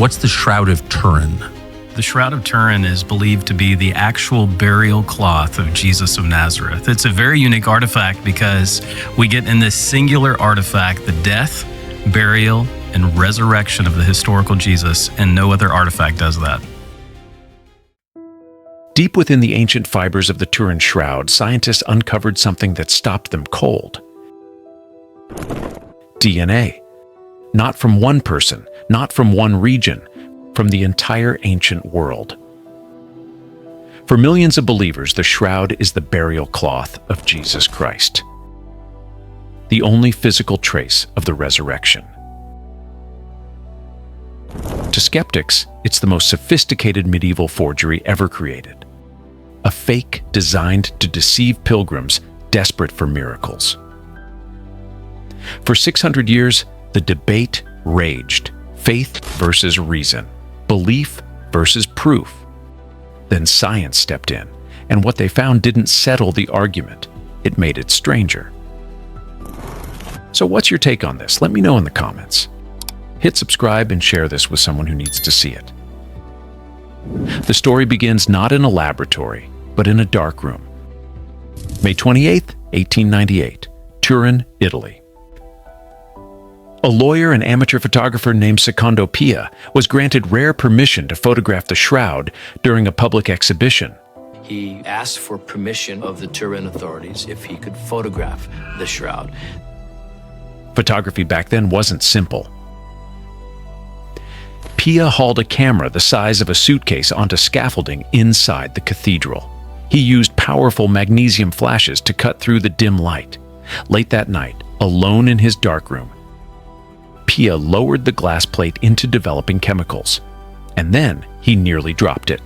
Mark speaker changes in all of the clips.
Speaker 1: What's the Shroud of Turin?
Speaker 2: The Shroud of Turin is believed to be the actual burial cloth of Jesus of Nazareth. It's a very unique artifact because we get in this singular artifact the death, burial, and resurrection of the historical Jesus, and no other artifact does that.
Speaker 3: Deep within the ancient fibers of the Turin Shroud, scientists uncovered something that stopped them cold. DNA. Not from one person, not from one region, from the entire ancient world. For millions of believers, the shroud is the burial cloth of Jesus Christ, the only physical trace of the resurrection. To skeptics, it's the most sophisticated medieval forgery ever created. A fake designed to deceive pilgrims desperate for miracles. For 600 years, the debate raged. Faith versus reason. Belief versus proof. Then science stepped in, and what they found didn't settle the argument. It made it stranger. So what's your take on this? Let me know in the comments. Hit subscribe and share this with someone who needs to see it. The story begins not in a laboratory, but in a dark room. May 28, 1898, Turin, Italy. A lawyer and amateur photographer named Secondo Pia was granted rare permission to photograph the shroud during a public exhibition.
Speaker 4: He asked for permission of the Turin authorities if he could photograph the shroud.
Speaker 3: Photography back then wasn't simple. Pia hauled a camera the size of a suitcase onto scaffolding inside the cathedral. He used powerful magnesium flashes to cut through the dim light. Late that night, alone in his darkroom, Pia lowered the glass plate into developing chemicals, and then he nearly dropped it.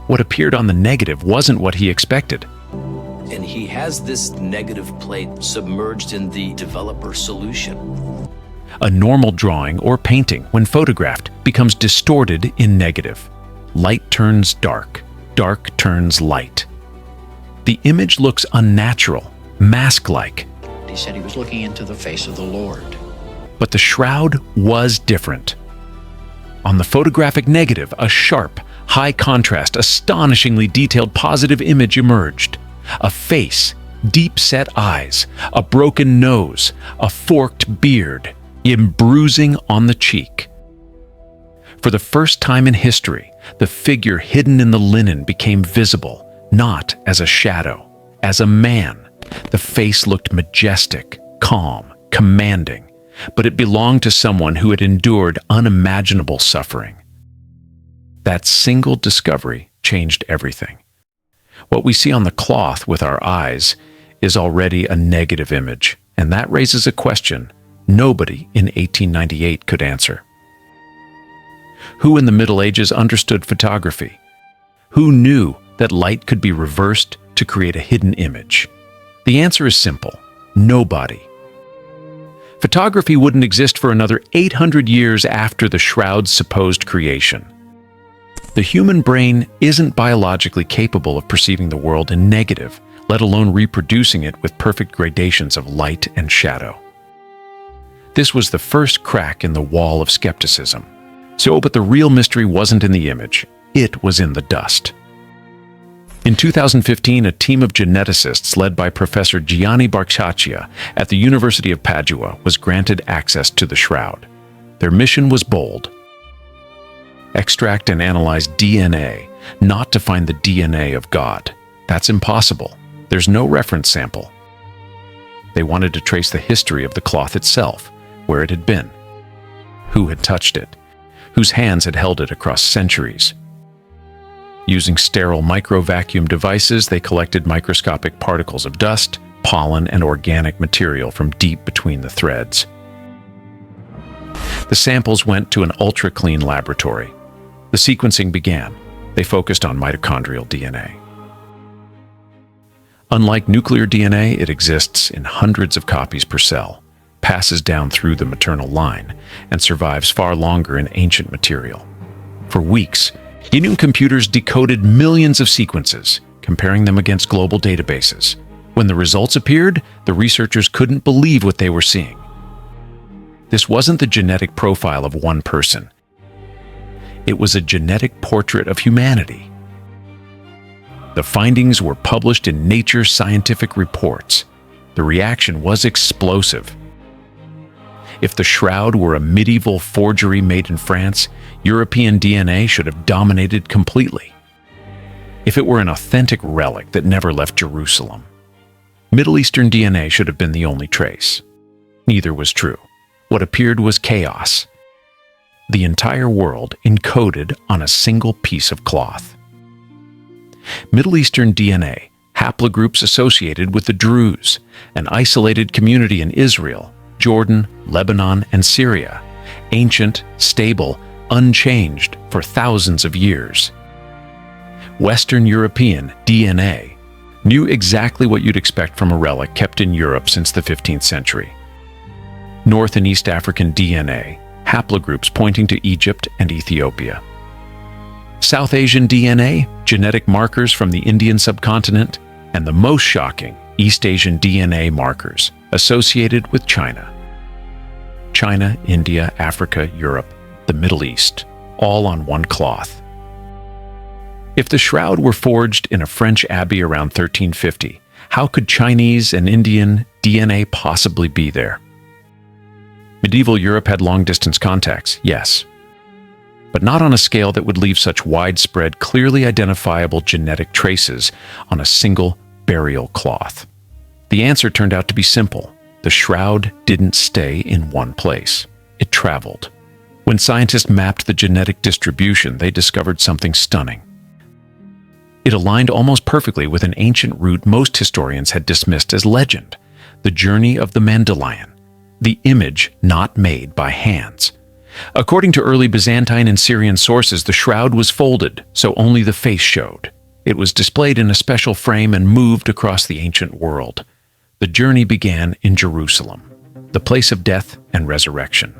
Speaker 3: What appeared on the negative wasn't what he expected.
Speaker 4: And he has this negative plate submerged in the developer solution.
Speaker 3: A normal drawing or painting, when photographed, becomes distorted in negative. Light turns dark, dark turns light. The image looks unnatural, mask-like.
Speaker 5: He said he was looking into the face of the Lord.
Speaker 3: But the shroud was different. On the photographic negative, a sharp, high-contrast, astonishingly detailed positive image emerged. A face, deep-set eyes, a broken nose, a forked beard, and bruising on the cheek. For the first time in history, the figure hidden in the linen became visible, not as a shadow, as a man. The face looked majestic, calm, commanding, but it belonged to someone who had endured unimaginable suffering. That single discovery changed everything. What we see on the cloth with our eyes is already a negative image, and that raises a question nobody in 1898 could answer. Who in the Middle Ages understood photography? Who knew that light could be reversed to create a hidden image? The answer is simple: nobody. Photography wouldn't exist for another 800 years after the shroud's supposed creation. The human brain isn't biologically capable of perceiving the world in negative, let alone reproducing it with perfect gradations of light and shadow. This was the first crack in the wall of skepticism. But the real mystery wasn't in the image, it was in the dust. In 2015, a team of geneticists led by Professor Gianni Barcaccia at the University of Padua was granted access to the shroud. Their mission was bold: extract and analyze DNA, not to find the DNA of God. That's impossible. There's no reference sample. They wanted to trace the history of the cloth itself, where it had been, who had touched it, whose hands had held it across centuries. Using sterile micro-vacuum devices, they collected microscopic particles of dust, pollen, and organic material from deep between the threads. The samples went to an ultra-clean laboratory. The sequencing began. They focused on mitochondrial DNA. Unlike nuclear DNA, it exists in hundreds of copies per cell, passes down through the maternal line, and survives far longer in ancient material. For weeks, Genome computers decoded millions of sequences, comparing them against global databases. When the results appeared, the researchers couldn't believe what they were seeing. This wasn't the genetic profile of one person. It was a genetic portrait of humanity. The findings were published in Nature Scientific Reports. The reaction was explosive. If the shroud were a medieval forgery made in France, European DNA should have dominated completely. If it were an authentic relic that never left Jerusalem, Middle Eastern DNA should have been the only trace. Neither was true. What appeared was chaos. The entire world encoded on a single piece of cloth. Middle Eastern DNA, haplogroups associated with the Druze, an isolated community in Israel, Jordan, Lebanon, and Syria, ancient, stable, unchanged for thousands of years. Western European DNA knew exactly what you'd expect from a relic kept in Europe since the 15th century. North and East African DNA, haplogroups pointing to Egypt and Ethiopia. South Asian DNA, genetic markers from the Indian subcontinent, and the most shocking, East Asian DNA markers associated with China. China, India, Africa, Europe, the Middle East, all on one cloth. If the shroud were forged in a French abbey around 1350, how could Chinese and Indian DNA possibly be there? Medieval Europe had long-distance contacts, yes, but not on a scale that would leave such widespread, clearly identifiable genetic traces on a single burial cloth. The answer turned out to be simple. The shroud didn't stay in one place. It traveled. When scientists mapped the genetic distribution, they discovered something stunning. It aligned almost perfectly with an ancient route most historians had dismissed as legend, the journey of the Mandalion, the image not made by hands. According to early Byzantine and Syrian sources, the shroud was folded, so only the face showed. It was displayed in a special frame and moved across the ancient world. The journey began in Jerusalem, the place of death and resurrection.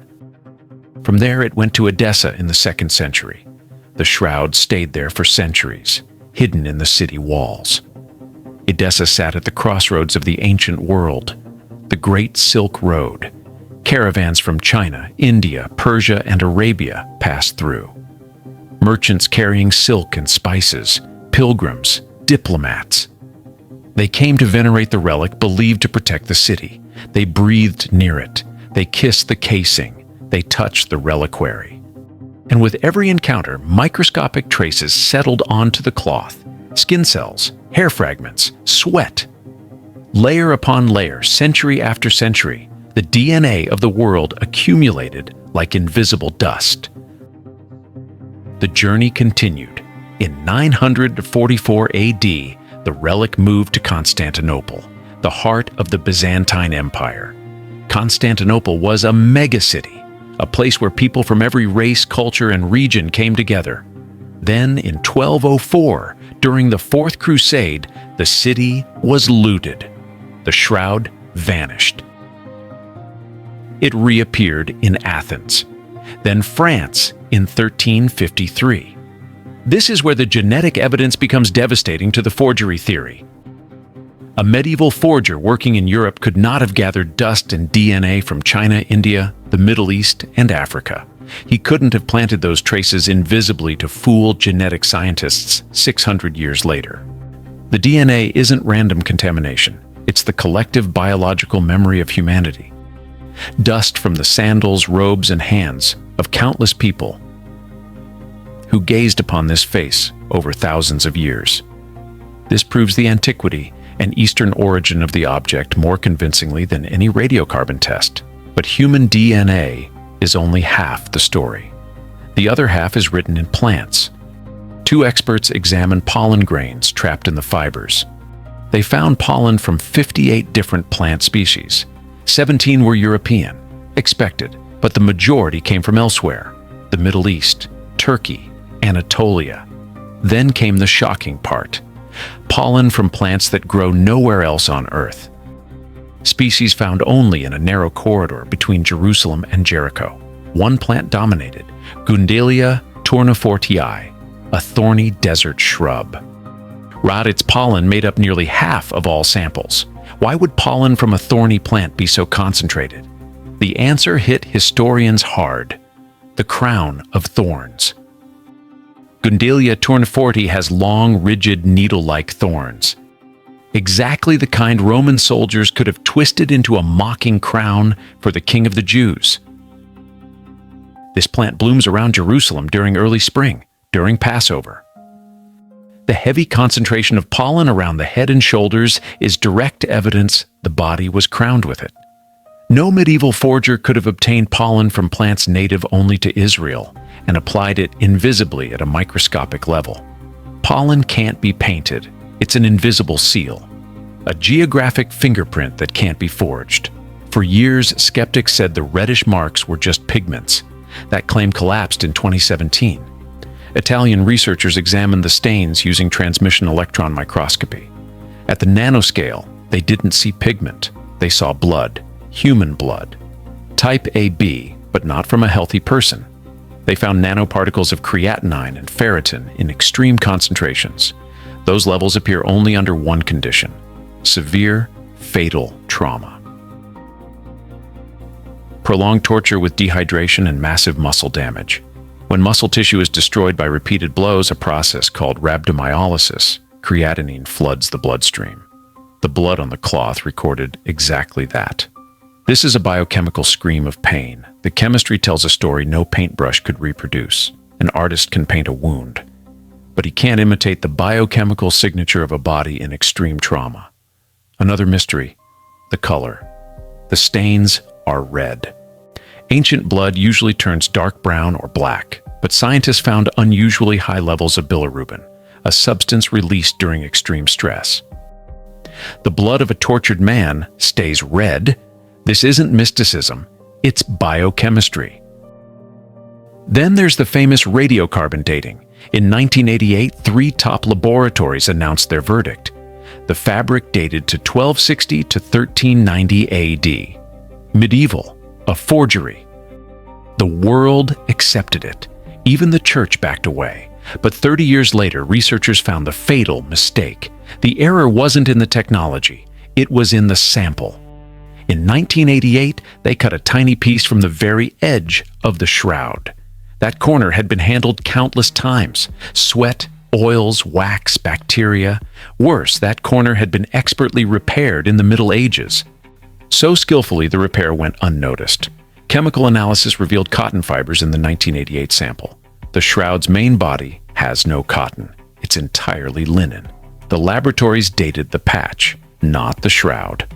Speaker 3: From there, it went to Edessa in the 2nd century. The shroud stayed there for centuries, hidden in the city walls. Edessa sat at the crossroads of the ancient world, the Great Silk Road. Caravans from China, India, Persia, and Arabia passed through. Merchants carrying silk and spices, pilgrims, diplomats. They came to venerate the relic believed to protect the city. They breathed near it. They kissed the casing. They touched the reliquary. And with every encounter, microscopic traces settled onto the cloth. Skin cells, hair fragments, sweat. Layer upon layer, century after century, the DNA of the world accumulated like invisible dust. The journey continued. In 944 AD, the relic moved to Constantinople, the heart of the Byzantine Empire. Constantinople was a megacity, a place where people from every race, culture, and region came together. Then, in 1204, during the Fourth Crusade, the city was looted. The shroud vanished. It reappeared in Athens, then France in 1353. This is where the genetic evidence becomes devastating to the forgery theory. A medieval forger working in Europe could not have gathered dust and DNA from China, India, the Middle East, and Africa. He couldn't have planted those traces invisibly to fool genetic scientists 600 years later. The DNA isn't random contamination. It's the collective biological memory of humanity. Dust from the sandals, robes, and hands of countless people who gazed upon this face over thousands of years. This proves the antiquity and Eastern origin of the object more convincingly than any radiocarbon test. But human DNA is only half the story. The other half is written in plants. 2 experts examined pollen grains trapped in the fibers. They found pollen from 58 different plant species. 17 were European, expected, but the majority came from elsewhere, the Middle East, Turkey, Anatolia. Then came the shocking part: pollen from plants that grow nowhere else on Earth. Species found only in a narrow corridor between Jerusalem and Jericho. One plant dominated, Gundelia tournefortii, a thorny desert shrub. Its pollen made up nearly half of all samples. Why would pollen from a thorny plant be so concentrated? The answer hit historians hard: the crown of thorns. Gundelia tourneforti has long, rigid, needle-like thorns. Exactly the kind Roman soldiers could have twisted into a mocking crown for the King of the Jews. This plant blooms around Jerusalem during early spring, during Passover. The heavy concentration of pollen around the head and shoulders is direct evidence the body was crowned with it. No medieval forger could have obtained pollen from plants native only to Israel and applied it invisibly at a microscopic level. Pollen can't be painted. It's an invisible seal, a geographic fingerprint that can't be forged. For years, skeptics said the reddish marks were just pigments. That claim collapsed in 2017. Italian researchers examined the stains using transmission electron microscopy. At the nanoscale, they didn't see pigment. They saw blood, human blood. Type AB, but not from a healthy person. They found nanoparticles of creatinine and ferritin in extreme concentrations. Those levels appear only under one condition: severe, fatal trauma. Prolonged torture with dehydration and massive muscle damage. When muscle tissue is destroyed by repeated blows, a process called rhabdomyolysis, creatinine floods the bloodstream. The blood on the cloth recorded exactly that. This is a biochemical scream of pain. The chemistry tells a story no paintbrush could reproduce. An artist can paint a wound, but he can't imitate the biochemical signature of a body in extreme trauma. Another mystery: the color. The stains are red. Ancient blood usually turns dark brown or black, but scientists found unusually high levels of bilirubin, a substance released during extreme stress. The blood of a tortured man stays red. This isn't mysticism, it's biochemistry. Then there's the famous radiocarbon dating. In 1988, 3 top laboratories announced their verdict. The fabric dated to 1260 to 1390 AD. Medieval, a forgery. The world accepted it. Even the church backed away. But 30 years later, researchers found the fatal mistake. The error wasn't in the technology, it was in the sample. In 1988, they cut a tiny piece from the very edge of the shroud. That corner had been handled countless times. Sweat, oils, wax, bacteria. Worse, that corner had been expertly repaired in the Middle Ages. So skillfully, the repair went unnoticed. Chemical analysis revealed cotton fibers in the 1988 sample. The shroud's main body has no cotton. It's entirely linen. The laboratories dated the patch, not the shroud.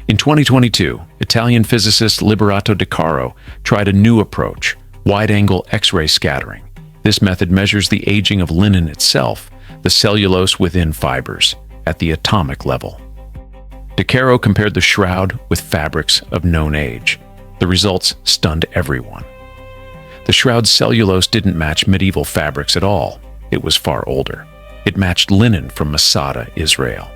Speaker 3: In 2022, Italian physicist Liberato De Caro tried a new approach: wide-angle X-ray scattering. This method measures the aging of linen itself, the cellulose within fibers, at the atomic level. De Caro compared the shroud with fabrics of known age. The results stunned everyone. The shroud's cellulose didn't match medieval fabrics at all. It was far older. It matched linen from Masada, Israel.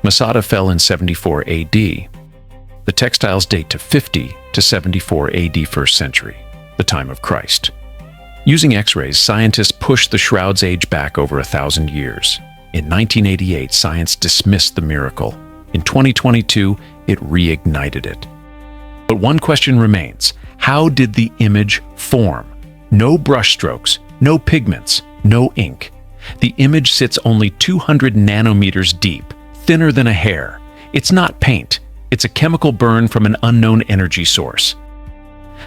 Speaker 3: Masada fell in 74 AD. The textiles date to 50 to 74 AD 1st century, the time of Christ. Using X-rays, scientists pushed the shroud's age back over 1,000 years. In 1988, science dismissed the miracle. In 2022, it reignited it. But one question remains: how did the image form? No brushstrokes, no pigments, no ink. The image sits only 200 nanometers deep, thinner than a hair. It's not paint. It's a chemical burn from an unknown energy source.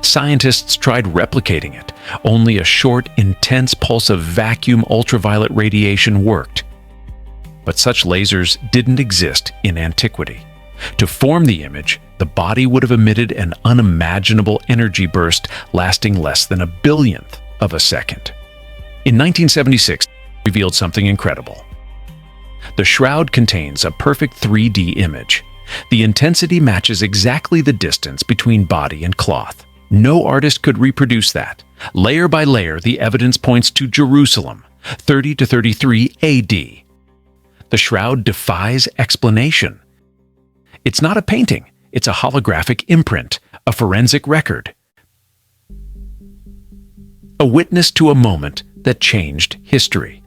Speaker 3: Scientists tried replicating it. Only a short, intense pulse of vacuum ultraviolet radiation worked. But such lasers didn't exist in antiquity. To form the image, the body would have emitted an unimaginable energy burst lasting less than a billionth of a second. In 1976, revealed something incredible. The shroud contains a perfect 3D image. The intensity matches exactly the distance between body and cloth. No artist could reproduce that. Layer by layer, the evidence points to Jerusalem, 30 to 33 AD. The shroud defies explanation. It's not a painting, it's a holographic imprint, a forensic record. A witness to a moment that changed history.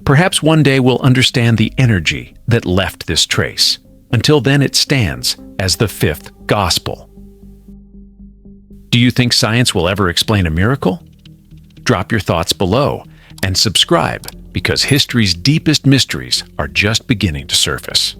Speaker 3: Perhaps one day we'll understand the energy that left this trace. Until then, it stands as the 5th gospel. Do you think science will ever explain a miracle? Drop your thoughts below and subscribe because history's deepest mysteries are just beginning to surface.